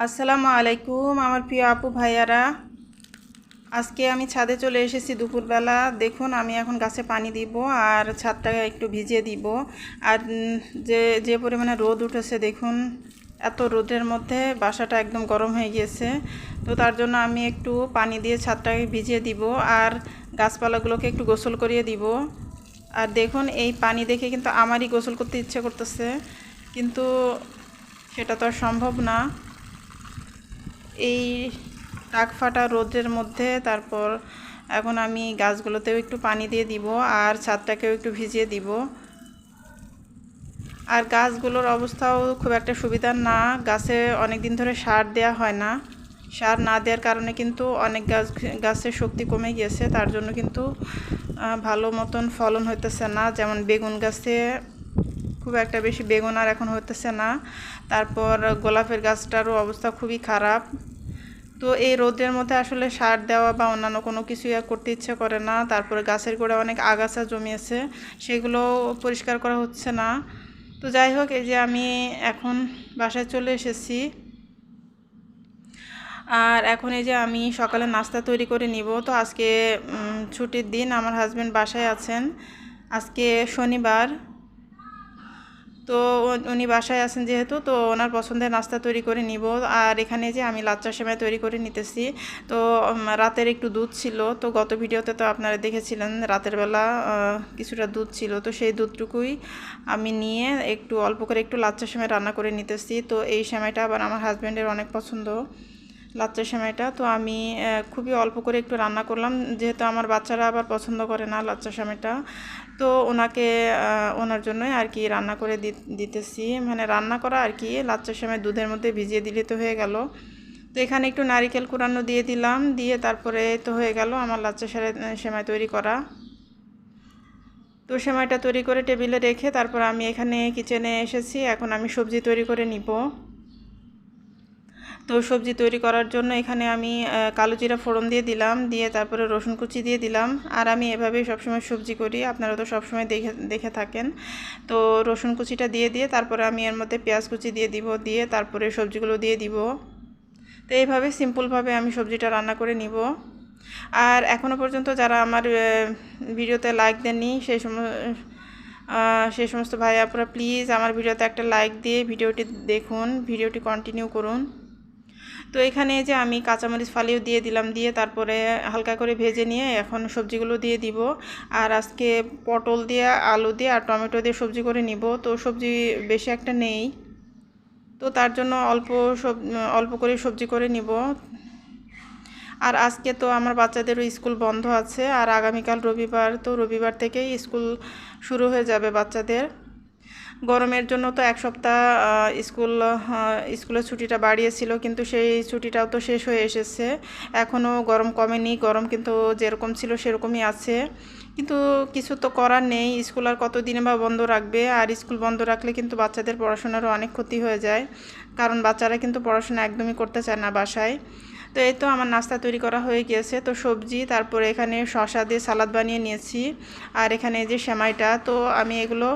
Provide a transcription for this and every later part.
আসসালামু আলাইকুম আমার প্রিয় আপু ভাইয়ারা। আজকে আমি ছাদে চলে এসেছি দুপুরবেলা। দেখুন আমি এখন গাছে পানি দিব আর ছাদটা একটু ভিজিয়ে দিব। আর যে যে পরিমাণে রোদ উঠেছে দেখুন, এত রোদের মধ্যে বাসাটা একদম গরম হয়ে গিয়েছে। তো তার জন্য আমি একটু পানি দিয়ে ছাদটাকে ভিজিয়ে দিব আর গাছপালাগুলোকে একটু গোসল করিয়ে দিব। আর দেখুন এই পানি দেখে কিন্তু আমারই গোসল করতে ইচ্ছে করতেছে, কিন্তু সেটা তো আর সম্ভব না এই টাক ফাটা রোদের মধ্যে। তারপর এখন আমি গাছগুলোতেও একটু পানি দিয়ে দিব আর ছাদটাকেও একটু ভিজিয়ে দিব। আর গাছগুলোর অবস্থাও খুব একটা সুবিধার না, গাছে অনেক দিন ধরে সার দেওয়া হয় না। সার না দেওয়ার কারণে কিন্তু অনেক গাছের শক্তি কমে গিয়েছে, তার জন্য কিন্তু ভালো মতন ফলন হইতেছে না। যেমন বেগুন গাছে খুব একটা বেশি বেগুন আর এখন হইতেছে না। তারপর গোলাপের গাছটারও অবস্থা খুবই খারাপ। তো এই রোদের মধ্যে আসলে সার দেওয়া বা অন্যান্য কোনো কিছুই আর করতে ইচ্ছে করে না। তারপরে গাছের গোড়ায় অনেক আগাছা জমিয়েছে, সেগুলো পরিষ্কার করা হচ্ছে না। তো যাই হোক, এই যে আমি এখন বাসায় চলে এসেছি। আর এখন এই যে আমি সকালে নাস্তা তৈরি করে নিব। তো আজকে ছুটির দিন, আমার হাজব্যান্ড বাসায় আছেন। আজকে শনিবার, তো উনি বাসায় আছেন যেহেতু, তো ওনার পছন্দের নাস্তা তৈরি করে নিব। আর এখানে যে আমি লাচ্চা সেমাই তৈরি করে নিতেছি। তো রাতের একটু দুধ ছিল, তো গত ভিডিওতে তো আপনারা দেখেছিলেন রাতের বেলা কিছুটা দুধ ছিল, তো সেই দুধটুকুই আমি নিয়ে একটু অল্প করে একটু লাচ্চা সেমাই রান্না করে নিতেছি। তো এই সেমাইটা আবার আমার হাজব্যান্ডের অনেক পছন্দ, লাচ্চা সেমাইটা। তো আমি খুবই অল্প করে একটু রান্না করলাম, যেহেতু আমার বাচ্চারা আবার পছন্দ করে না লাচ্চা সেমাইটা। তো ওনাকে ওনার জন্যই আর কি রান্না করে দিতেছি, মানে রান্না করা আর কি। লাচ্চা সেমাই দুধের মধ্যে ভিজিয়ে দিলে তো হয়ে গেল। তো এখানে একটু নারিকেল কুড়ানো দিয়ে দিলাম, দিয়ে তারপরে তো হয়ে গেল আমার লাচ্চা সেমাই তৈরি করা। তো সেমাইটা তৈরি করে টেবিলে রেখে তারপর আমি এখানে কিচেনে এসেছি। এখন আমি সবজি তৈরি করে নিব। তো সবজি তৈরি করার জন্য এখানে আমি কালো জিরা ফোড়ন দিয়ে দিলাম, দিয়ে তারপরে রসুন কুচি দিয়ে দিলাম। আর আমি এভাবেই সবসময় সবজি করি, আপনারা তো সবসময় দেখে দেখে থাকেন। তো রসুন কুচিটা দিয়ে তারপরে আমি এর মধ্যে পেঁয়াজ কুচি দিয়ে দিব, দিয়ে তারপরে সবজিগুলো দিয়ে দিব। তো এইভাবে সিম্পলভাবে আমি সবজিটা রান্না করে নিব। আর এখনও পর্যন্ত যারা আমার ভিডিওতে লাইক দেননি সেই সমস্ত ভাই আপুরা প্লিজ আমার ভিডিওতে একটা লাইক দিয়ে ভিডিওটি দেখুন, ভিডিওটি কন্টিনিউ করুন। তো এখানে যে আমি কাঁচামরিচ ফালিও দিয়ে দিলাম, দিয়ে তারপরে হালকা করে ভেজে নিয়ে এখন সবজিগুলো দিয়ে দিব। আর আজকে পটল দিয়ে, আলু দিয়ে আর টমেটো দিয়ে সবজি করে নিব। তো সবজি বেশি একটা নেই, তো তার জন্য অল্প করে সবজি করে নিব। আর আজকে তো আমার বাচ্চাদেরও স্কুল বন্ধ আছে, আর আগামীকাল রবিবার, তো রবিবার থেকেই স্কুল শুরু হয়ে যাবে বাচ্চাদের। গরমের জন্য তো এক সপ্তাহ স্কুলের ছুটিটা বাড়িয়েছিল, কিন্তু সেই ছুটিটাও তো শেষ হয়ে এসেছে। এখনও গরম কমেনি, গরম কিন্তু যেরকম ছিল সেরকমই আছে। কিন্তু কিছু তো করার নেই, স্কুল আর কতদিনে বা বন্ধ রাখবে। আর স্কুল বন্ধ রাখলে কিন্তু বাচ্চাদের পড়াশোনারও অনেক ক্ষতি হয়ে যায়, কারণ বাচ্চারা কিন্তু পড়াশোনা একদমই করতে চায় না বাসায়। তো এই তো আমার নাস্তা তৈরি করা হয়ে গিয়েছে। তো সবজি, তারপরে এখানে শসা দিয়ে সালাদ বানিয়ে নিয়েছি। আর এখানে যে সেমাইটা, তো আমি এগুলো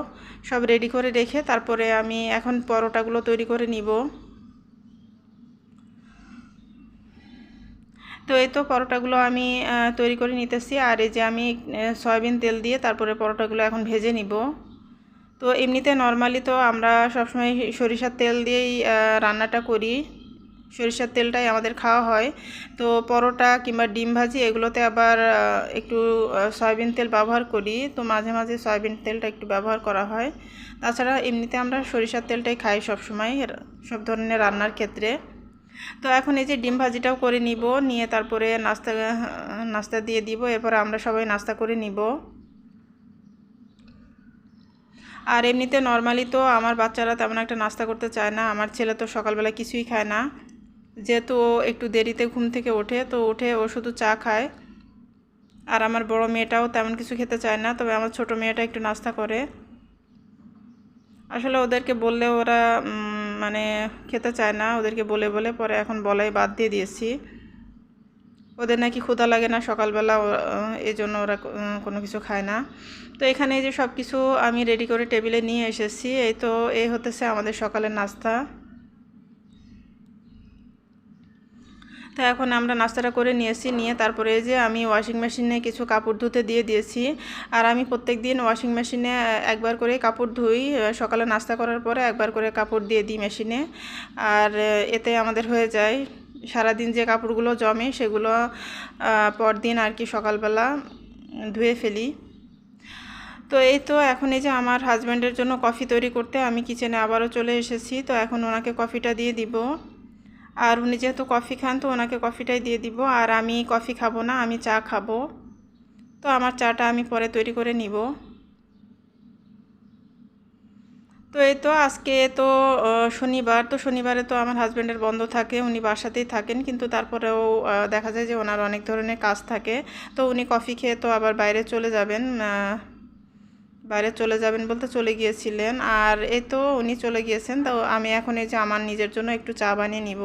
সব রেডি করে রেখে তারপরে আমি এখন পরোটাগুলো তৈরি করে নিব। তো এই তো পরোটাগুলো আমি তৈরি করে নিতেছি। আর এই যে আমি সয়াবিন তেল দিয়ে তারপরে পরোটাগুলো এখন ভেজে নিব। তো এমনিতে নর্মালি তো আমরা সবসময় সরিষার তেল দিয়েই রান্নাটা করি, সরিষার তেলটাই আমাদের খাওয়া হয়। তো পরোটা কিংবা ডিম ভাজি এগুলোতে আবার একটু সয়াবিন তেল ব্যবহার করি। তো মাঝে মাঝে সয়াবিন তেলটা একটু ব্যবহার করা হয়। তাছাড়া এমনিতে আমরা সরিষার তেলটাই খাই সবসময় সব ধরনের রান্নার ক্ষেত্রে। তো এখন এই যে ডিম ভাজিটাও করে নিব, নিয়ে তারপরে নাস্তা দিয়ে দিব। এরপরে আমরা সবাই নাস্তা করে নিব। আর এমনিতে নর্মালি তো আমার বাচ্চারা তেমন একটা নাস্তা করতে চায় না। আমার ছেলে তো সকালবেলা কিছুই খায় না, যেহেতু ও একটু দেরিতে ঘুম থেকে ওঠে, তো উঠে ও শুধু চা খায়। আর আমার বড় মেয়েটাও তেমন কিছু খেতে চায় না, তবে আমার ছোট মেয়েটা একটু নাস্তা করে। আসলে ওদেরকে বললে ওরা মানে খেতে চায় না, ওদেরকে বলে বলে পরে এখন বলাই বাদ দিয়ে দিয়েছি। ওদের নাকি ক্ষুধা লাগে না সকালবেলা, এই জন্য ওরা কোনো কিছু খায় না। তো এখানে এই যে সব কিছু আমি রেডি করে টেবিলে নিয়ে এসেছি। এই তো এই হতেছে আমাদের সকালের নাস্তা। তো এখন আমরা নাস্তাটা করে নিয়েছি, নিয়ে তারপরে যে আমি ওয়াশিং মেশিনে কিছু কাপড় ধুতে দিয়ে দিয়েছি। আর আমি প্রত্যেক দিন ওয়াশিং মেশিনে একবার করে কাপড় ধুই, সকালে নাস্তা করার পরে একবার করে কাপড় দিয়ে দিই মেশিনে। আর এতে আমাদের হয়ে যায় সারাদিন যে কাপড়গুলো জমে সেগুলো পরদিন আর কি সকালবেলা ধুয়ে ফেলি। তো এই তো এখন এই যে আমার হাজব্যান্ডের জন্য কফি তৈরি করতে আমি কিচেনে আবারও চলে এসেছি। তো এখন ওনাকে কফিটা দিয়ে দিব। আর উনি যেহেতু কফি খান তো ওনাকে কফিটাই দিয়ে দিব। আর আমি কফি খাবো না, আমি চা খাবো। তো আমার চাটা আমি পরে তৈরি করে নিব। তো এই তো আজকে তো শনিবার, তো শনিবারে তো আমার হাজব্যান্ডের বন্ধ থাকে, উনি বাসাতেই থাকেন, কিন্তু তারপরেও দেখা যায় যে ওনার অনেক ধরনের কাজ থাকে। তো উনি কফি খেয়ে তো আবার বাইরে চলে যাবেন, বলতে চলে গিয়েছিলেন। আর এই তো উনি চলে গিয়েছেন। তো আমি এখন এই যে আমার নিজের জন্য একটু চা বানিয়ে নিব।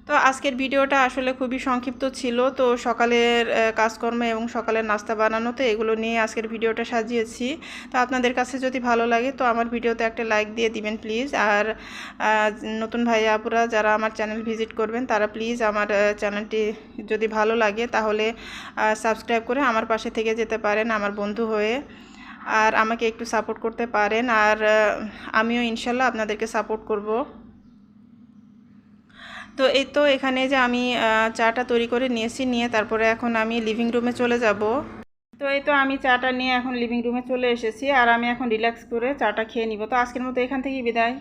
তো আজকের ভিডিওটা আসলে খুবই সংক্ষিপ্ত ছিল। তো সকালের কাজকর্ম এবং সকালের নাস্তা বানানো, তো এগুলো নিয়ে আজকের ভিডিওটা সাজিয়েছি। তো আপনাদের কাছে যদি ভালো লাগে তো আমার ভিডিওতে একটা লাইক দিয়ে দিবেন প্লিজ। আর নতুন ভাই আপুরা যারা আমার চ্যানেল ভিজিট করবেন তারা প্লিজ আমার চ্যানেলটি যদি ভালো লাগে তাহলে সাবস্ক্রাইব করে আমার পাশে থেকে যেতে পারেন আমার বন্ধু হয়ে। আর আমাকে একটু সাপোর্ট করতে পারেন। আর আমিও ইনশাল্লাহ আপনাদেরকে সাপোর্ট করব। তো এই তো এখানে যে আমি চাটা তৈরি করে নিয়েছি, নিয়ে তারপরে এখন আমি লিভিং রুমে চলে যাব। তো এই তো আমি চাটা নিয়ে এখন লিভিং রুমে চলে এসেছি। আর আমি এখন রিল্যাক্স করে চাটা খেয়ে নিব। তো আজকের মতো এখান থেকেই বিদায়।